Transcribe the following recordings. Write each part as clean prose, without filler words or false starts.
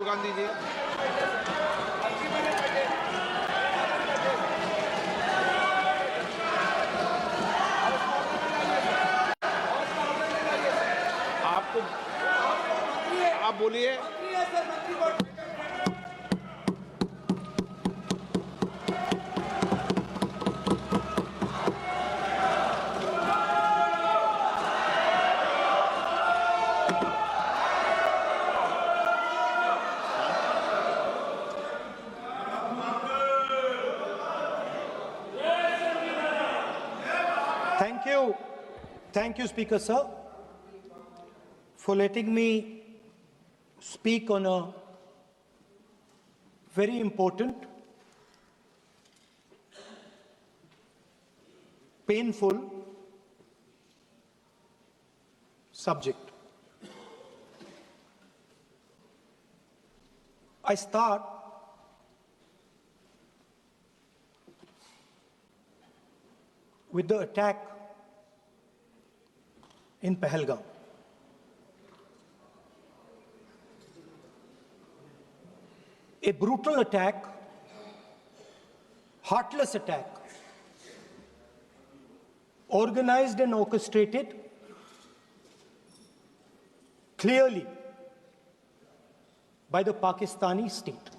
गांधी जी। आपको आप बोलिए। Thank you, Speaker Sir, for letting me speak on a very important, painful subject. I start with the attack in Pahalgam. A brutal attack, heartless attack, organized and orchestrated clearly by the Pakistani state.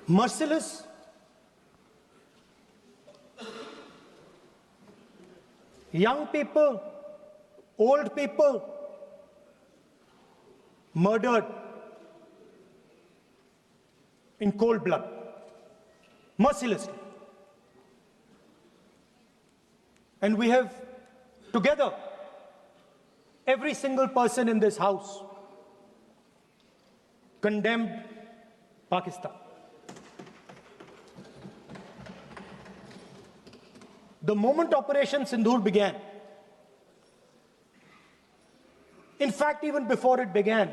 Merciless, young people, old people, murdered in cold blood, mercilessly. And we have together, every single person in this house, condemned Pakistan. The moment Operation Sindoor began, in fact, even before it began,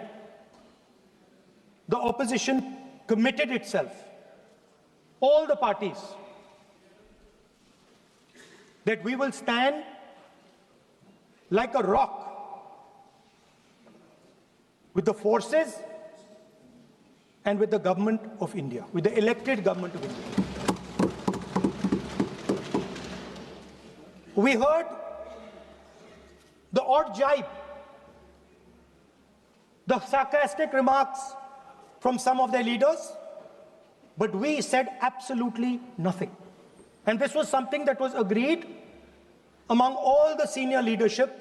the opposition committed itself, all the parties, that we will stand like a rock with the forces and with the government of India, with the elected government of India. We heard the odd jibe, the sarcastic remarks from some of their leaders, but we said absolutely nothing. And this was something that was agreed among all the senior leadership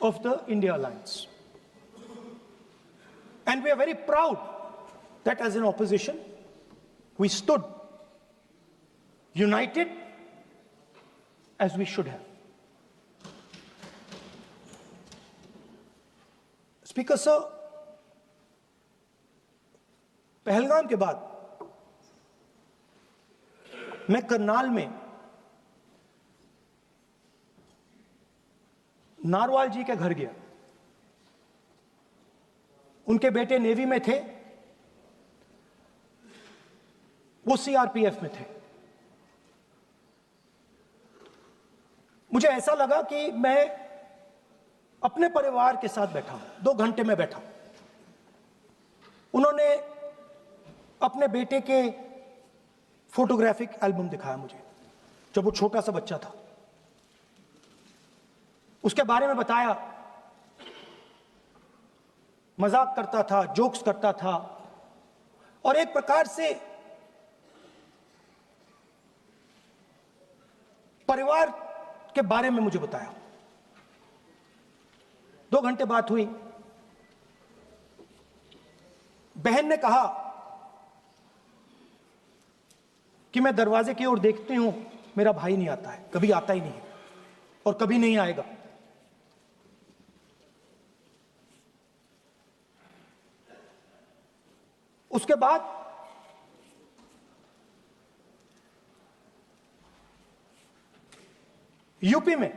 of the India Alliance. And we are very proud that as an opposition, we stood united as we should have. Speaker Sir, Pahalgam के बाद मैं करनाल में narwhal जी के घर गया। उनके बेटे navy में थे, वो सीआरपीएफ में थे। मुझे ऐसा लगा कि मैं अपने परिवार के साथ बैठा हूं, 2 घंटे में बैठा। उन्होंने अपने बेटे के फोटोग्राफिक एल्बम दिखाया मुझे, जब वो छोटा सा बच्चा था। उसके बारे में बताया, मजाक करता था, जोक्स करता था, और एक प्रकार से परिवार के बारे में मुझे बताया। 2 घंटे बात हुई। बहन ने कहा कि मैं दरवाजे की ओर देखती हूं, मेरा भाई नहीं आता है, कभी आता ही नहीं है और कभी नहीं आएगा। उसके बाद यूपी में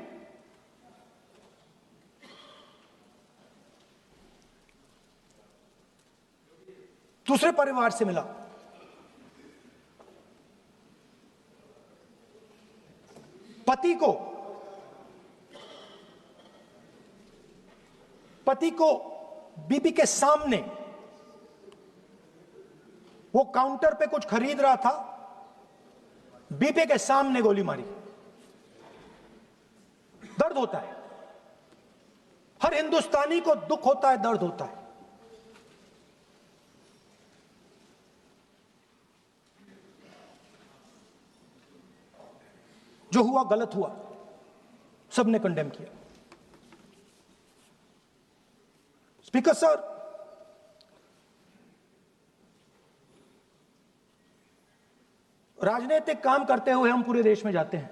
दूसरे परिवार से मिला। पति को पति को बीबी के सामने, वो काउंटर पे कुछ खरीद रहा था, बीबी के सामने गोली मारी। दर्द होता है, हर हिंदुस्तानी को दुख होता है, दर्द होता है। जो हुआ गलत हुआ, सबने कंडेम किया। स्पीकर सर, राजनीतिक काम करते हुए हम पूरे देश में जाते हैं,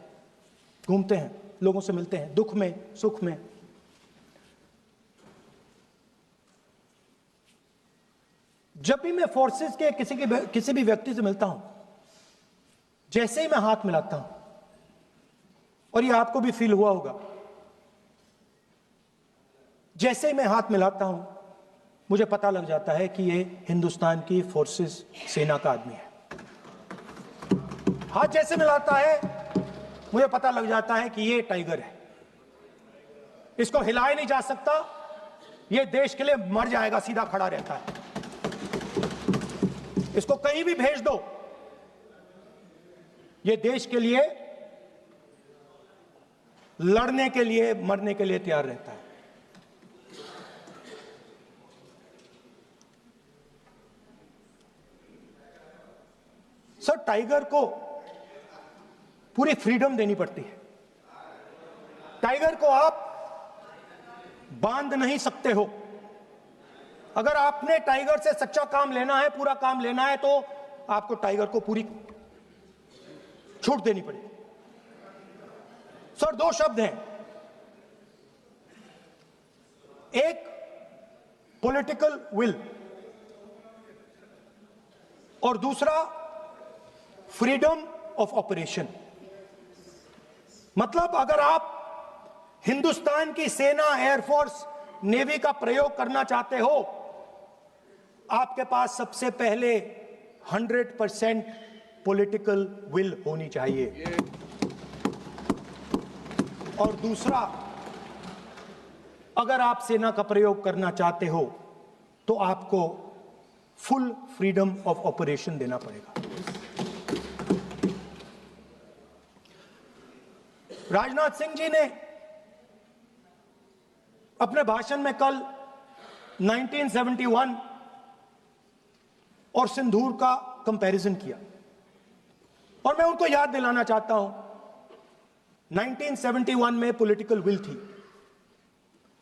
घूमते हैं, लोगों से मिलते हैं, दुख में, सुख में। जब भी मैं फोर्सेस के किसी भी व्यक्ति से मिलता हूं, जैसे ही मैं हाथ मिलाता हूं, और ये आपको भी फील हुआ होगा, जैसे ही मैं हाथ मिलाता हूं, मुझे पता लग जाता है कि ये हिंदुस्तान की फोर्सेस, सेना का आदमी है। हाथ जैसे मिलाता है, मुझे पता लग जाता है कि ये टाइगर है, इसको हिलाया नहीं जा सकता, ये देश के लिए मर जाएगा, सीधा खड़ा रहता है। इसको कहीं भी भेज दो, ये देश के लिए लड़ने के लिए, मरने के लिए तैयार रहता है। सर, टाइगर को पूरी फ्रीडम देनी पड़ती है। टाइगर को आप बांध नहीं सकते हो। अगर आपने टाइगर से सच्चा काम लेना है, पूरा काम लेना है, तो आपको टाइगर को पूरी छूट देनी पड़ेगी। सर, दो शब्द हैं, एक पॉलिटिकल विल और दूसरा फ्रीडम ऑफ ऑपरेशन। मतलब अगर आप हिंदुस्तान की सेना, एयरफोर्स, नेवी का प्रयोग करना चाहते हो, आपके पास सबसे पहले 100% पॉलिटिकल विल होनी चाहिए, और दूसरा, अगर आप सेना का प्रयोग करना चाहते हो तो आपको फुल फ्रीडम ऑफ ऑपरेशन देना पड़ेगा। राजनाथ सिंह जी ने अपने भाषण में कल 1971 और सिंदूर का कंपैरिजन किया, और मैं उनको याद दिलाना चाहता हूं, 1971 में पॉलिटिकल विल थी।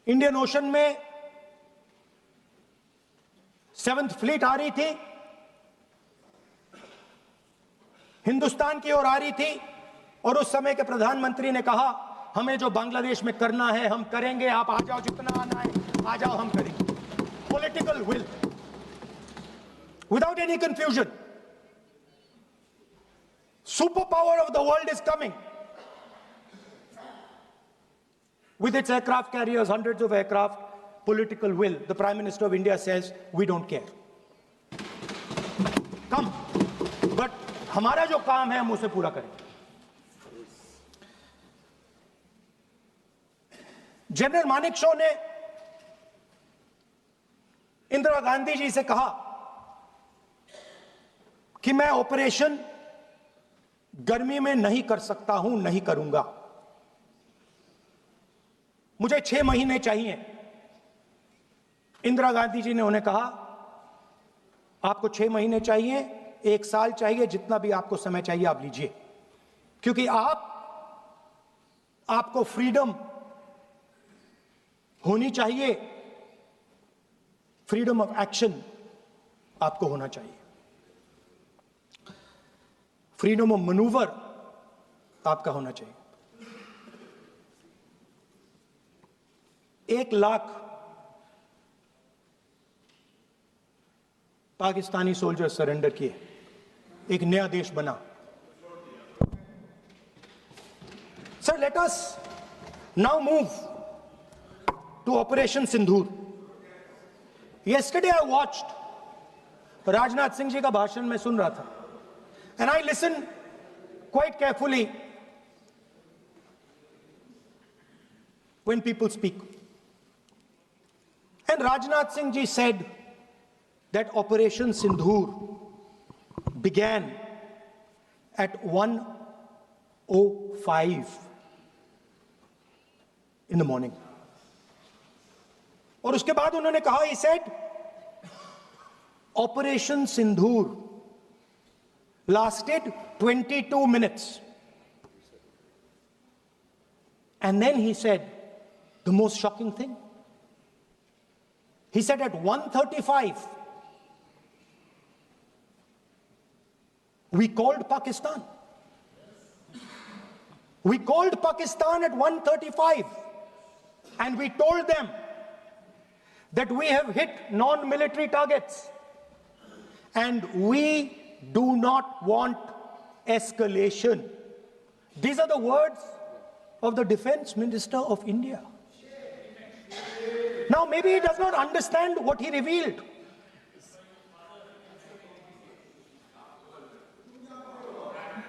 इंडियन ओशन में 7th फ्लीट आ रही थी, हिंदुस्तान की ओर आ रही थी, और उस समय के प्रधानमंत्री ने कहा, हमें जो बांग्लादेश में करना है हम करेंगे, आप आ जाओ, जितना आना है आ जाओ, हम करेंगे। Political will, without any confusion. Super power of the world is coming with its aircraft carriers, hundreds of aircraft, political will. The Prime Minister of India says, we don't care. Come. But हमारा जो काम है हम उसे पूरा करें। General Manekshaw ने इंदिरा गांधी जी से कहा कि मैं ऑपरेशन गर्मी में नहीं कर सकता हूं, नहीं करूंगा, मुझे 6 महीने चाहिए। इंदिरा गांधी जी ने उन्हें कहा, आपको 6 महीने चाहिए, 1 साल चाहिए, जितना भी आपको समय चाहिए आप लीजिए, क्योंकि आपको फ्रीडम होनी चाहिए, फ्रीडम ऑफ एक्शन आपको होना चाहिए, फ्रीडम ऑफ मैनूवर आपका होना चाहिए। 1 लाख पाकिस्तानी सोल्जर सरेंडर किए, एक नया देश बना। Sir, let us now move to operation Sindoor. yesterday I watched Rajnath Singh ji का भाषण में सुन रहा था, and I listened quite carefully when people speak. when Rajnath Singh ji said that Operation Sindhur began at 1:05 in the morning, और उसके बाद उन्होंने कहा, he said, Operation Sindhur lasted 22 minutes. And then he said the most shocking thing. He said at 1:35, we called Pakistan. We called Pakistan at 1:35 and we told them that we have hit non-military targets and we do not want escalation. These are the words of the Defense Minister of India. Now, maybe he does not understand what he revealed.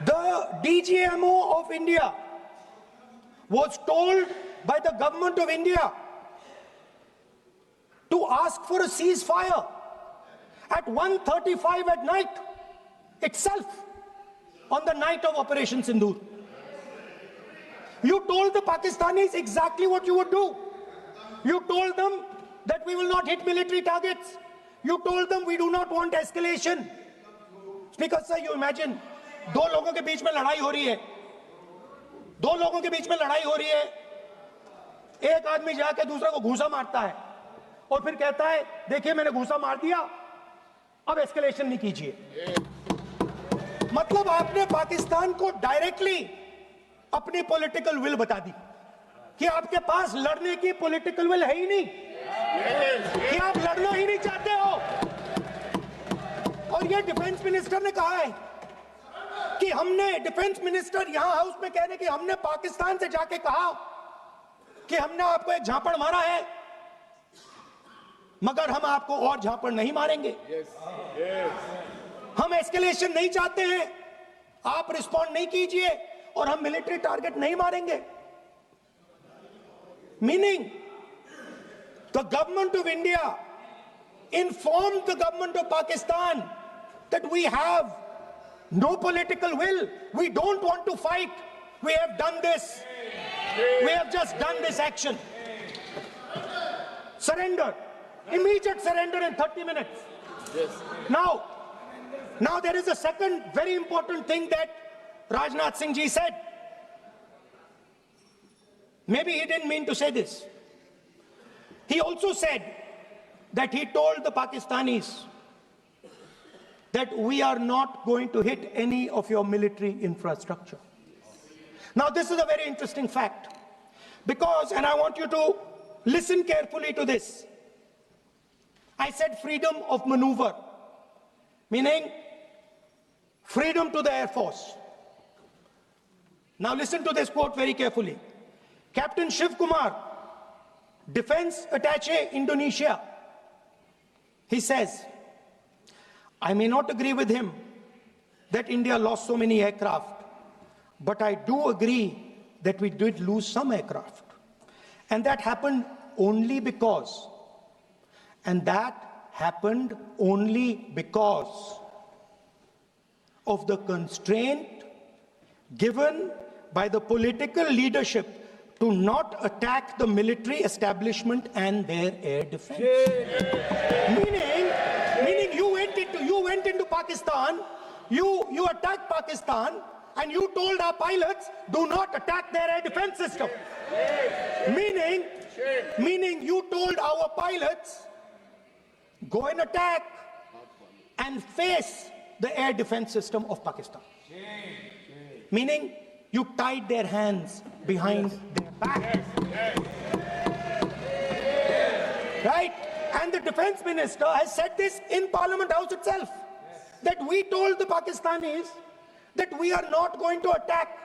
The DGMO of India was told by the government of India to ask for a ceasefire at 1:35 at night itself, on the night of Operation Sindhur. You told the Pakistanis exactly what you would do. You told them that we will not hit military targets. You told them we do not want escalation. Speaker sir, you imagine, दो लोगों के बीच में लड़ाई हो रही है, दो लोगों के बीच में लड़ाई हो रही है, एक आदमी जाके दूसरे को घूंसा मारता है और फिर कहता है देखिए मैंने घूंसा मार दिया, अब एस्केलेशन नहीं कीजिए। मतलब आपने पाकिस्तान को डायरेक्टली अपनी पॉलिटिकल विल बता दी कि आपके पास लड़ने की पॉलिटिकल विल है ही नहीं, कि आप लड़ना ही नहीं चाहते हो। और ये डिफेंस मिनिस्टर ने कहा है कि हमने, डिफेंस मिनिस्टर यहां हाउस में कह रहे कि हमने पाकिस्तान से जाके कहा कि हमने आपको एक झापड़ मारा है मगर हम आपको और झापड़ नहीं मारेंगे। हम एस्केलेशन नहीं चाहते हैं, आप रिस्पॉन्ड नहीं कीजिए और हम मिलिट्री टारगेट नहीं मारेंगे। Meaning the government of India informed the government of Pakistan that we have no political will, we don't want to fight, we have done this, we have just done this action. Surrender, immediate surrender in 30 minutes. Now there is a second very important thing that Rajnath Singh ji said. Maybe he didn't mean to say this. He also said that he told the Pakistanis that we are not going to hit any of your military infrastructure. Now this is a very interesting fact because, and I want you to listen carefully to this. I said freedom of maneuver, meaning freedom to the Air Force. Now listen to this quote very carefully. Captain Shiv Kumar, Defense Attaché, Indonesia, he says, I may not agree with him that India lost so many aircraft, but I do agree that we did lose some aircraft. And that happened only because, of the constraint given by the political leadership to not attack the military establishment and their air defense. Meaning you went into Pakistan, you attacked Pakistan, and you told our pilots, do not attack their air defense system. Meaning you told our pilots, go and attack and face the air defense system of Pakistan. Meaning you tied their hands behind their back. Right? And the defense minister has said this in Parliament House itself, that we told the Pakistanis that we are not going to attack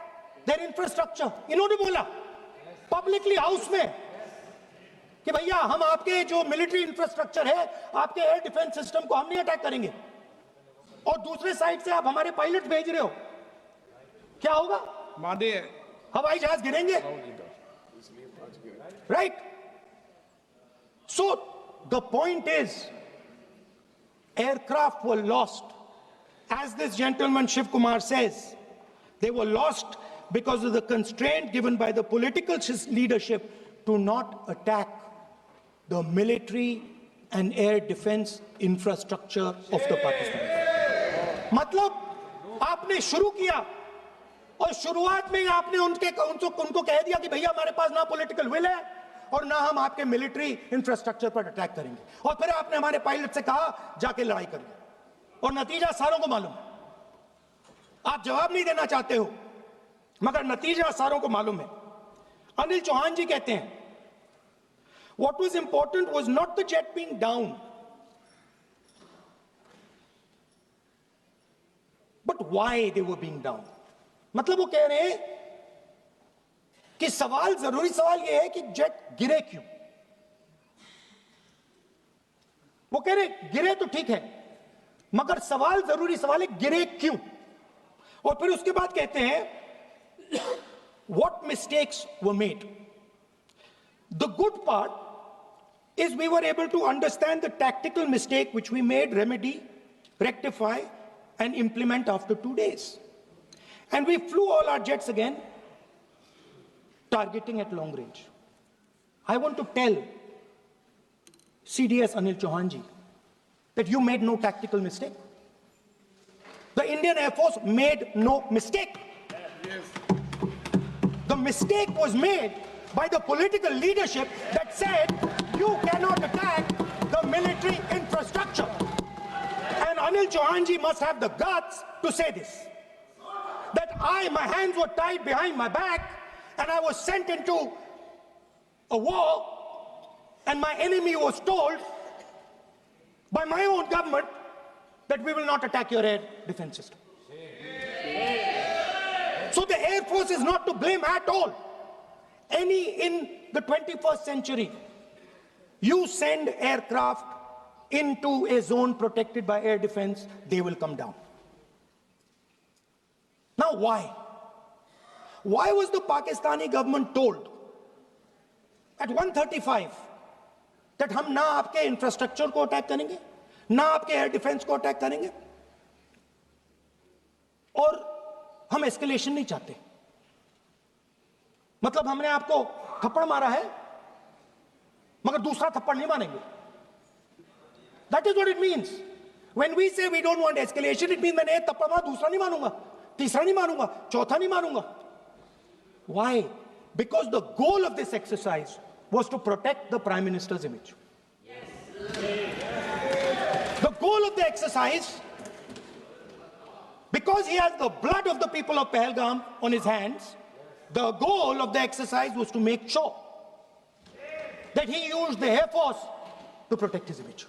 their infrastructure. इन्होंने बोला publicly house में कि भैया हम आपके जो military infrastructure है, आपके एयर डिफेंस सिस्टम को हम नहीं अटैक करेंगे, और दूसरे साइड से आप हमारे पायलट भेज रहे हो, क्या होगा? मानिए हवाई जहाज गिरेंगे, right? So the point is, aircraft were lost. As this gentleman Shiv Kumar says, they were lost because of the constraint given by the political leadership to not attack the military and air defense infrastructure of the Pakistan. मतलब आपने शुरू किया और शुरुआत में ही आपने उनको कह दिया कि भैया हमारे पास ना पॉलिटिकल विल है और ना हम आपके मिलिट्री इंफ्रास्ट्रक्चर पर अटैक करेंगे, और फिर आपने हमारे पायलट से कहा जाके लड़ाई करिए, और नतीजा सारों को मालूम है। आप जवाब नहीं देना चाहते हो, मगर नतीजा सारों को मालूम है। अनिल चौहान जी कहते हैं, what was important was not the jet being down, but why they were being down. मतलब वो कह रहे हैं कि जरूरी सवाल ये है कि जेट गिरे क्यों। वो कह रहे गिरे तो ठीक है, मगर जरूरी सवाल है गिरे क्यों। और फिर उसके बाद कहते हैं what mistakes were made. The good part is we were able to understand the tactical mistake which we made, remedy, rectify, and implement after 2 days. And we flew all our jets again, targeting at long range. I want to tell CDS Anil Chauhan ji that you made no tactical mistake. The Indian Air Force made no mistake. The mistake was made by the political leadership that said you cannot attack the military infrastructure. And Anil Chauhan ji must have the guts to say this, that my hands were tied behind my back and I was sent into a war, and my enemy was told by my own government that we will not attack your air defense system. So the Air Force is not to blame at all. In the 21st century, you send aircraft into a zone protected by air defense, they will come down. Now why? Why was the Pakistani government told at 1:35 that हम ना आपके infrastructure को attack करेंगे, ना आपके air defence को attack करेंगे, और हम एस्केलेशन नहीं चाहते? मतलब हमने आपको थप्पड़ मारा है मगर दूसरा थप्पड़ नहीं मारेंगे. That is what it means. When we say we don't want escalation, it means मैंने एक थप्पड़ मारा, दूसरा नहीं मारूंगा, तीसरा नहीं मारूंगा, चौथा नहीं मारूंगा. Why? Because the goal of this exercise was to protect the Prime Minister's image. The goal of the exercise, because he has the blood of the people of Pahalgam on his hands, the goal of the exercise was to make sure that he used the Air Force to protect his image.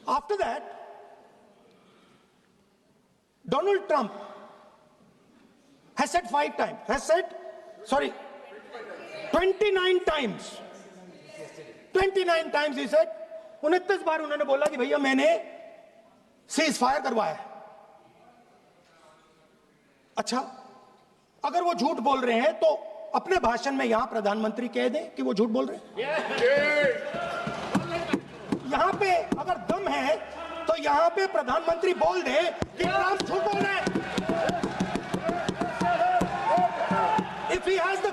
After that, Donald Trump has said 29 times. 29 times he said, 29 बार उन्होंने बोला कि भैया मैंने cease fire करवाया. अच्छा, अगर वो झूठ बोल रहे हैं तो अपने भाषण में यहां प्रधानमंत्री कह दें कि वो झूठ बोल रहे हैं. यहां पे अगर दम है तो यहां पे प्रधानमंत्री बोल दे कि ट्रंप झूठ बोल रहे हैं. If he has the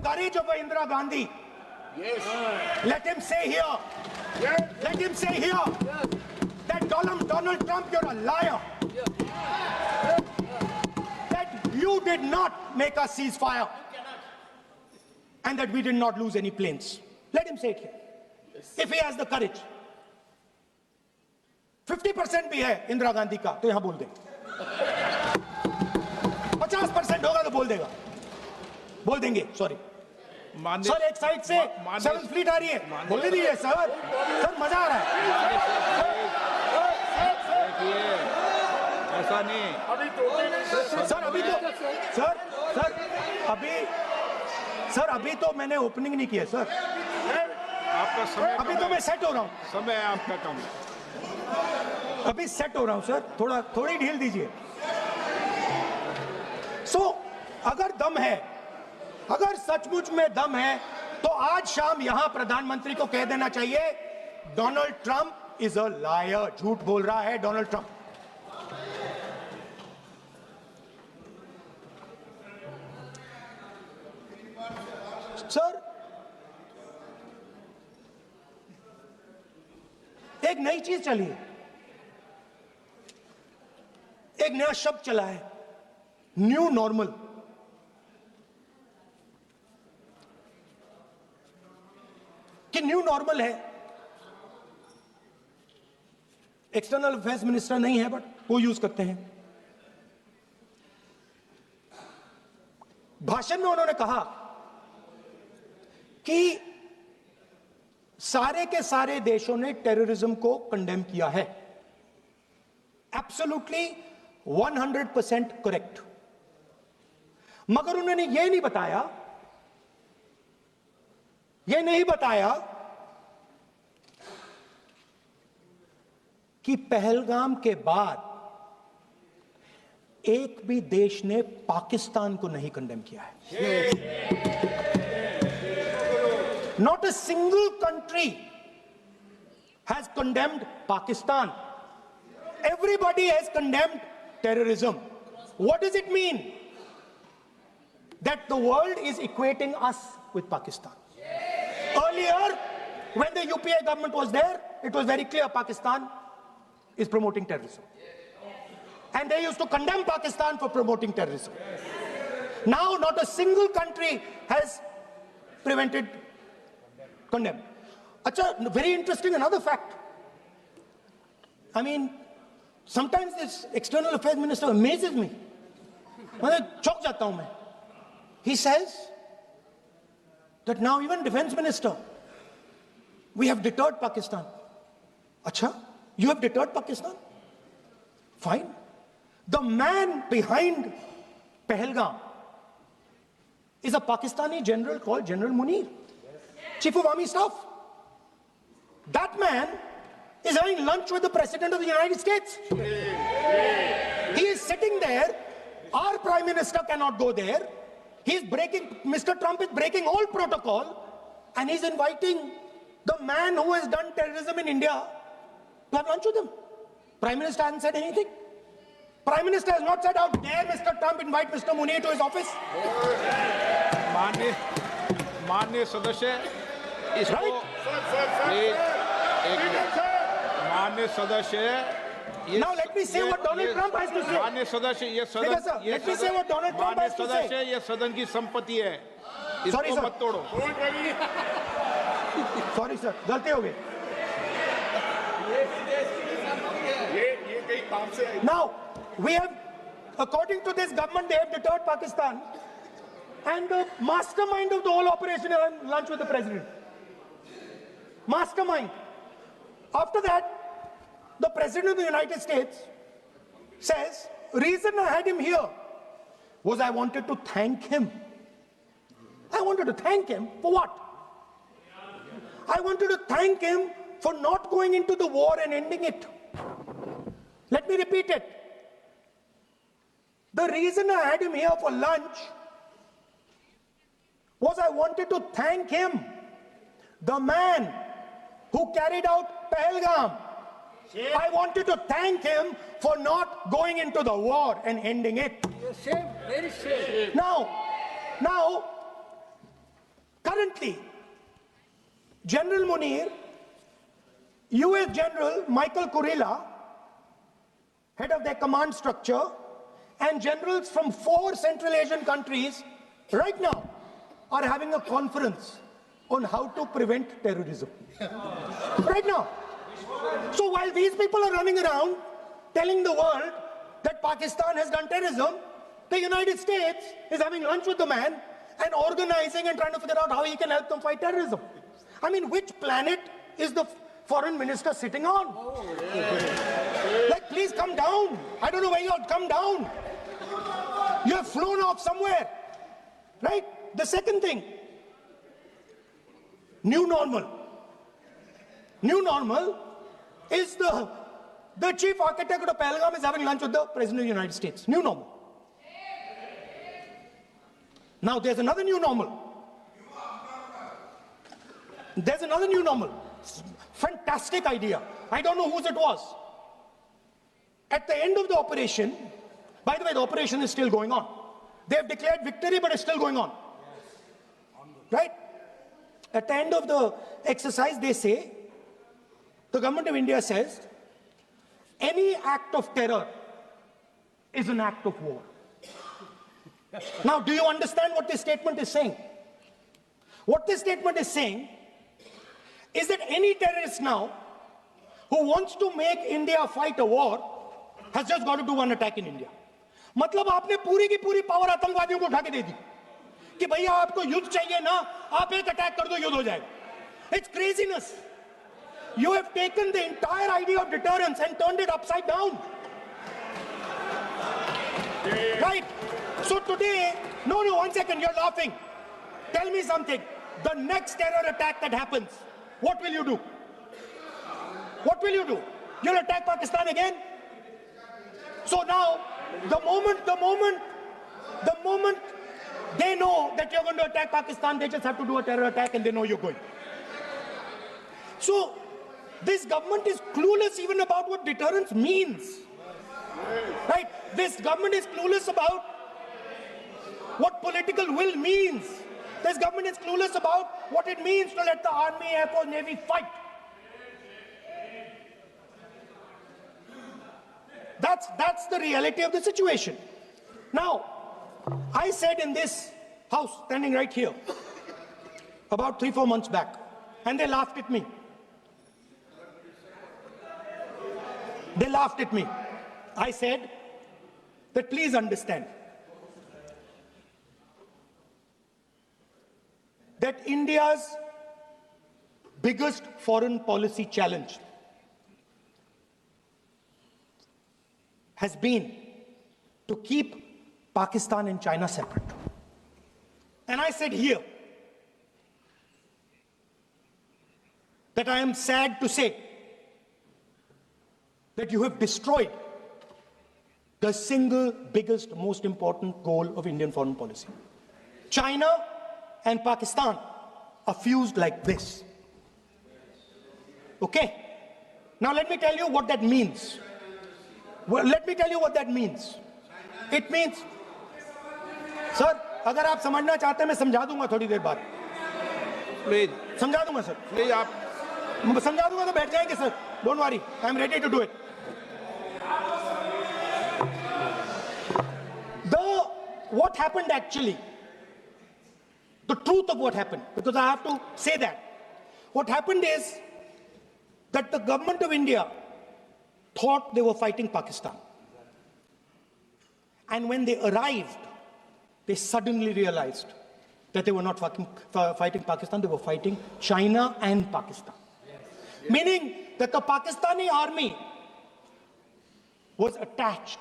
courage of Indira Gandhi, let him say here that Donald Trump, you're a liar. That you did not make a ceasefire and that we did not lose any planes. Let him say it here. If he has the courage. 50% भी है इंदिरा गांधी का तो यहां बोल दे. 50% होगा तो बोल देंगे. सॉरी सर, एक साइड से 7th फ्लीट आ रही है, बोलने दीजिए सर. मजा आ रहा है. ऐसा नहीं सर, अभी तो मैंने ओपनिंग नहीं किया सर. आपका समय अभी तो मैं सेट हो रहा हूं. समय आपका कम है. अभी सेट हो रहा हूं सर, थोड़ी ढील दीजिए। अगर दम है, अगर सचमुच में दम है, तो आज शाम यहां प्रधानमंत्री को कह देना चाहिए, Donald Trump is a liar, झूठ बोल रहा है डोनाल्ड ट्रंप। सर, एक नई चीज चली है, एक नया शब्द चला है, न्यू नॉर्मल। कि न्यू नॉर्मल है, एक्सटर्नल अफेयर्स मिनिस्टर नहीं है बट वो यूज करते हैं। भाषण में उन्होंने कहा कि सारे के सारे देशों ने टेररिज्म को कंडेम किया है। Absolutely 100% correct. मगर उन्होंने यह नहीं बताया कि पहलगाम के बाद एक भी देश ने पाकिस्तान को नहीं कंडेम किया है। Not a single country has condemned Pakistan. Everybody has condemned terrorism. What does it mean? That the world is equating us with Pakistan. Earlier, when the UPA government was there, it was very clear Pakistan is promoting terrorism. And they used to condemn Pakistan for promoting terrorism. Now, not a single country has condemned. Acha, very interesting, another fact. I mean, sometimes this external affairs minister amazes me. चौंक जाता हूं मैं. He says that now even defense minister, we have deterred Pakistan. Acha, you have deterred Pakistan? Fine. The man behind Pahalgam is a Pakistani general called General Munir, Chief of Army Staff. That man is having lunch with the President of the United States. He is sitting there. Our Prime Minister cannot go there. Mr. Trump is breaking all protocol, and he's inviting the man who has done terrorism in India to have lunch with him. Prime Minister hasn't said anything. Prime Minister has not said, how dare Mr. Trump invite Mr. Munir to his office? माननीय सदस्य, इसको माननीय सदस्य, now let me say what Donald Trump has to say. माननीय सदस्य, ये सदन, let me say what Donald Trump has to say. सदस्य, ये सदन की संपत्ति है, इसको मत तोड़ो. Sorry sir, गलती हो गई. Now we have, according to this government, they have deterred Pakistan, and the mastermind of the whole operation is having lunch with the president. Mastermind. After that, the President of the United States says, reason I had him here was I wanted to thank him. I wanted to thank him for what? I wanted to thank him for not going into the war and ending it. Let me repeat it. The reason I had him here for lunch was I wanted to thank him, the man who carried out Pahalgam. I wanted to thank him for not going into the war and ending it. Shame, very shame. Now, currently, General Munir, US General Michael Kurilla, head of their command structure, and generals from 4 Central Asian countries right now are having a conference on how to prevent terrorism. Right now. So while these people are running around telling the world that Pakistan has done terrorism, the United States is having lunch with the man and organizing and trying to figure out how he can help them fight terrorism. I mean, which planet is the foreign minister sitting on? Like, please come down. I don't know where you are. Come down. You have flown off somewhere. Right? The second thing, new normal. New normal is The chief architect of Pahalgam is having lunch with the President of the United States. New normal. Now there's another new normal. There's another new normal. Fantastic idea. I don't know whose it was. At the end of the operation, by the way, the operation is still going on. They have declared victory, but it's still going on. Right? At the end of the exercise, they say, the government of India says, any act of terror is an act of war. Now, do you understand what this statement is saying? What this statement is saying is that any terrorist now who wants to make India fight a war has just got to do one attack in India. मतलब आपने पूरी की पूरी power आतंकवादियों को उठा के दे दी कि भैया आपको युद्ध चाहिए ना, आप एक अटैक कर दो, युद्ध हो जाएगा. It's craziness. You have taken the entire idea of deterrence and turned it upside down. Right? So today, no, one second, you're laughing. Tell me something. The next terror attack that happens, what will you do? What will you do? You'll attack Pakistan again? So now, the moment they know that you're going to attack Pakistan, they just have to do a terror attack and they know you're going. So, this government is clueless even about what deterrence means. Right? This government is clueless about what political will means. This government is clueless about what it means to let the army, air force, navy fight. That's the reality of the situation. Now, I said in this house, standing right here, about 3-4 months back, and they laughed at me. They laughed at me. I said that please understand that India's biggest foreign policy challenge has been to keep Pakistan and China separate. And I said here that I am sad to say that you have destroyed the single biggest, most important goal of Indian foreign policy. China and Pakistan are fused like this. Okay? Now let me tell you what that means. Well, let me tell you what that means. It means, sir, अगर आप समझना चाहते हैं मैं समझा दूंगा थोड़ी देर बाद. Please, समझा दूंगा सर. please, आप समझा दूंगा तो बैठ जाएंगे sir. Don't worry, I am ready to do it. What happened actually, the truth of what happened, because I have to say that. What happened is that the government of India thought they were fighting Pakistan. And when they arrived, they suddenly realized that they were not fighting Pakistan, they were fighting China and Pakistan. Yes. Meaning that the Pakistani army was attached.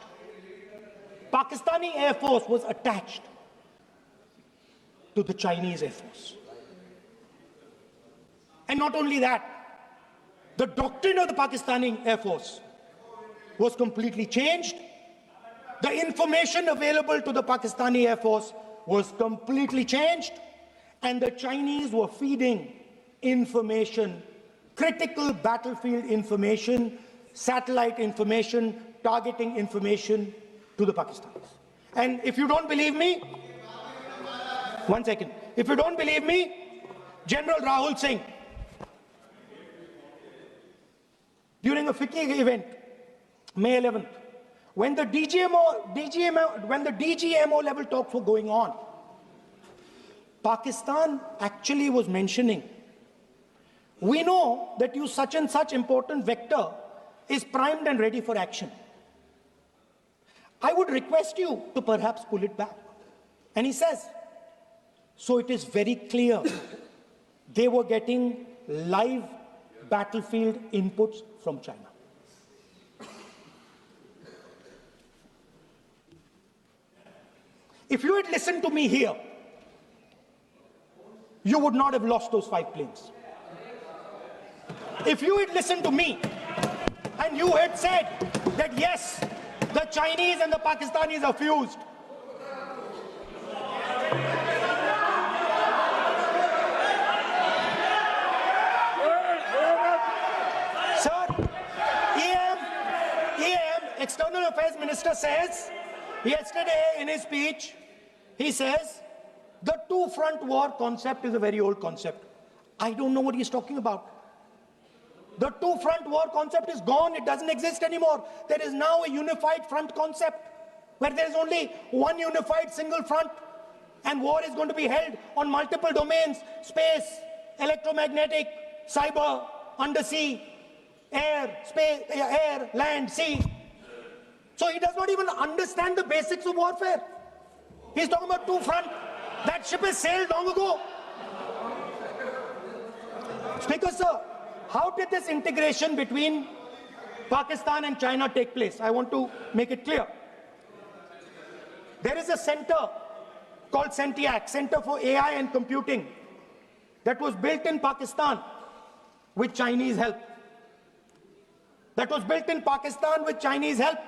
Pakistani Air Force was attached to the Chinese Air Force. And not only that, the doctrine of the Pakistani Air Force was completely changed. The information available to the Pakistani Air Force was completely changed. And the Chinese were feeding information, critical battlefield information, satellite information, targeting information to the Pakistanis. And if you don't believe me, one second. If you don't believe me, General Rahul Singh, during a FICCI event, May 11th, when the DGMO level talks were going on, Pakistan actually was mentioning, we know that you such and such important vector is primed and ready for action. I would request you to perhaps pull it back. And he says, so it is very clear they were getting live battlefield inputs from China. If you had listened to me here, you would not have lost those 5 planes. If you had listened to me, I And you had said that yes, the Chinese and the Pakistanis are fused. Sir, EM, External Affairs Minister says, yesterday in his speech, he says, the two-front war concept is a very old concept. I don't know what he's talking about. The two-front war concept is gone. It doesn't exist anymore. There is now a unified front concept where there is only one unified single front, and war is going to be held on multiple domains: space, electromagnetic, cyber, undersea, air, space, air, land, sea. So he does not even understand the basics of warfare. He's talking about two front. That ship has sailed long ago. Speaker, sir, how did this integration between Pakistan and China take place? I want to make it clear. There is a center called CENTIAC, Center for AI and Computing, that was built in Pakistan with Chinese help. That was built in Pakistan with Chinese help.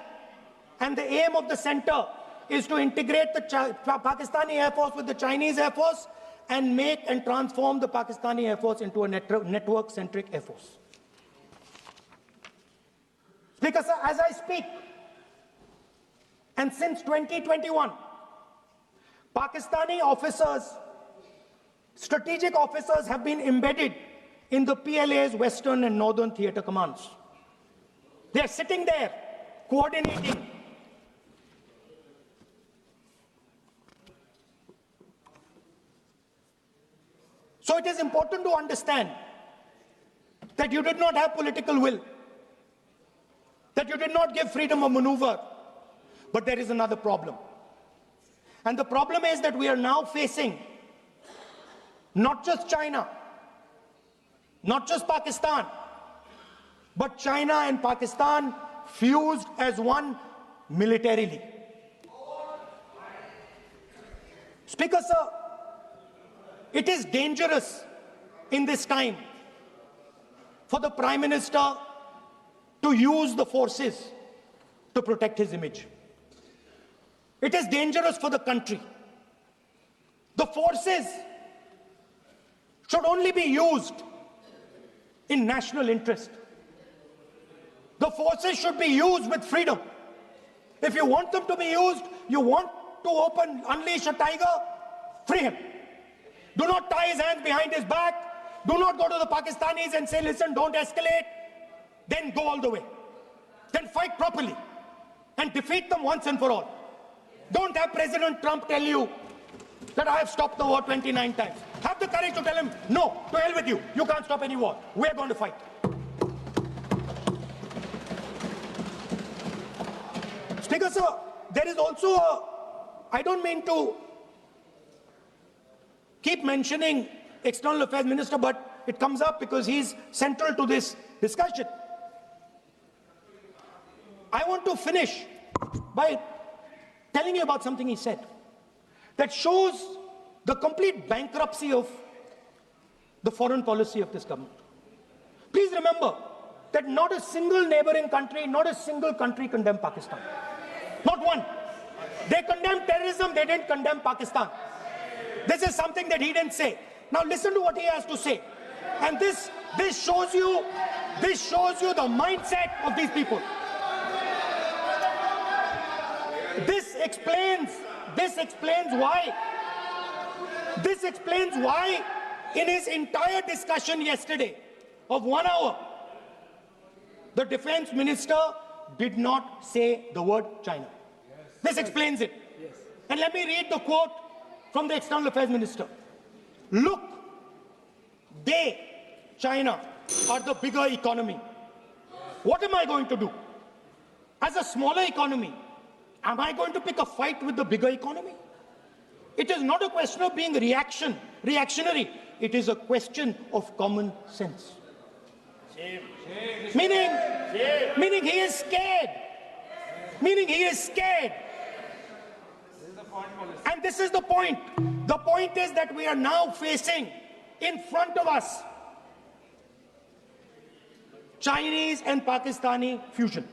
And the aim of the center is to integrate the Pakistani Air Force with the Chinese Air Force and make and transform the Pakistani Air Force into a network-centric Air Force. Speaker, sir, as I speak, and since 2021, Pakistani officers, strategic officers, have been embedded in the PLA's Western and Northern Theatre Commands. They are sitting there, coordinating. So it is important to understand that you did not have political will, that you did not give freedom of maneuver. But there is another problem. And the problem is that we are now facing not just China, not just Pakistan, but China and Pakistan fused as one militarily. Speaker, sir, it is dangerous in this time for the Prime Minister to use the forces to protect his image. It is dangerous for the country. The forces should only be used in national interest. The forces should be used with freedom. If you want them to be used, you want to unleash a tiger, free him. Do not tie his hands behind his back. Do not go to the Pakistanis and say, listen, don't escalate. Then go all the way. Then fight properly and defeat them once and for all. Don't have President Trump tell you that I have stopped the war 29 times. Have the courage to tell him, no, to hell with you. You can't stop any war. We're going to fight. Speaker, sir, there is also I don't mean to keep mentioning External Affairs Minister, but it comes up because he's central to this discussion. I want to finish by telling you about something he said that shows the complete bankruptcy of the foreign policy of this government. Please remember that not a single neighboring country, not a single country condemned Pakistan. Not one. They condemned terrorism, they didn't condemn Pakistan. This is something that he didn't say. Now listen to what he has to say. And this shows you the mindset of these people. This explains why in his entire discussion yesterday of 1 hour, the defense minister did not say the word China. This explains it. And let me read the quote from the External Affairs Minister. Look, China, are the bigger economy. What am I going to do? As a smaller economy, am I going to pick a fight with the bigger economy? It is not a question of being reactionary. It is a question of common sense. Meaning he is scared. And this is the point. The point is that we are now facing in front of us Chinese and Pakistani fusion.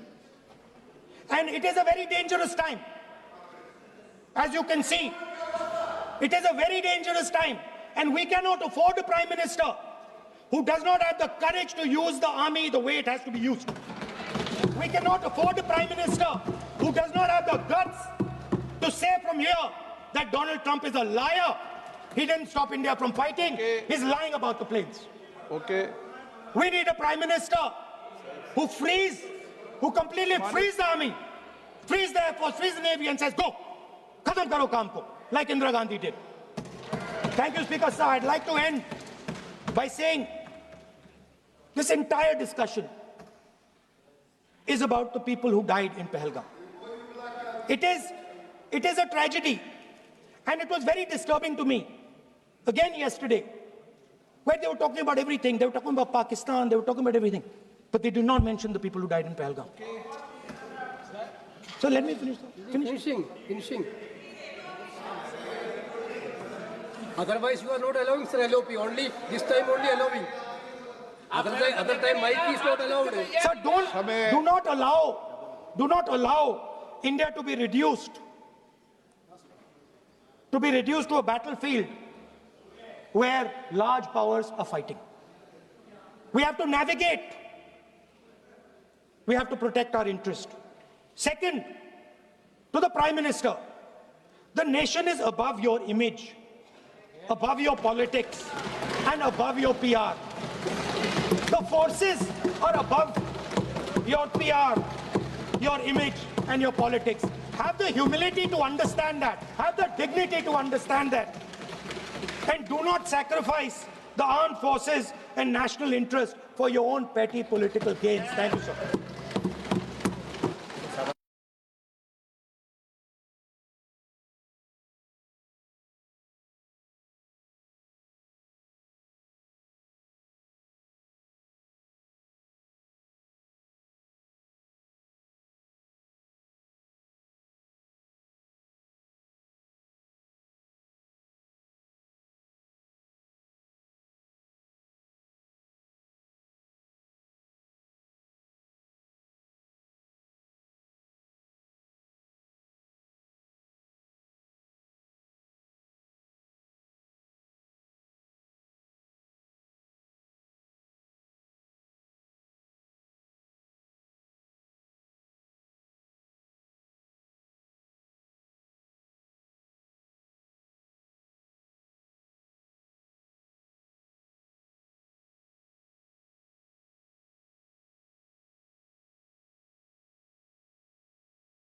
And it is a very dangerous time. As you can see, it is a very dangerous time. And we cannot afford a prime minister who does not have the courage to use the army the way it has to be used. We cannot afford a prime minister who does not have the guts to say from here that Donald Trump is a liar. He didn't stop India from fighting. Okay. He's lying about the planes. Okay. We need a prime minister who completely frees the army, frees the air force, frees the navy and says, go, khatam karo kaam ko, like Indira Gandhi did. Thank you, Speaker Sir. I'd like to end by saying this entire discussion is about the people who died in Pahalgam. It is a tragedy, and it was very disturbing to me. Again yesterday, where they were talking about everything, they were talking about Pakistan, they were talking about everything, but they did not mention the people who died in Pahalgam. So let me finish. Finishing. Otherwise, you are not allowing, sir, LOP. Only this time, only allowing. Other time, mic is not allowed. Sir, do not allow India to be reduced to a battlefield where large powers are fighting. We have to navigate. We have to protect our interest. Second, to the Prime Minister, the nation is above your image, above your politics, and above your PR. The forces are above your PR, your image, and your politics. Have the humility to understand that. Have the dignity to understand that. And do not sacrifice the armed forces and national interest for your own petty political gains. Thank you, sir.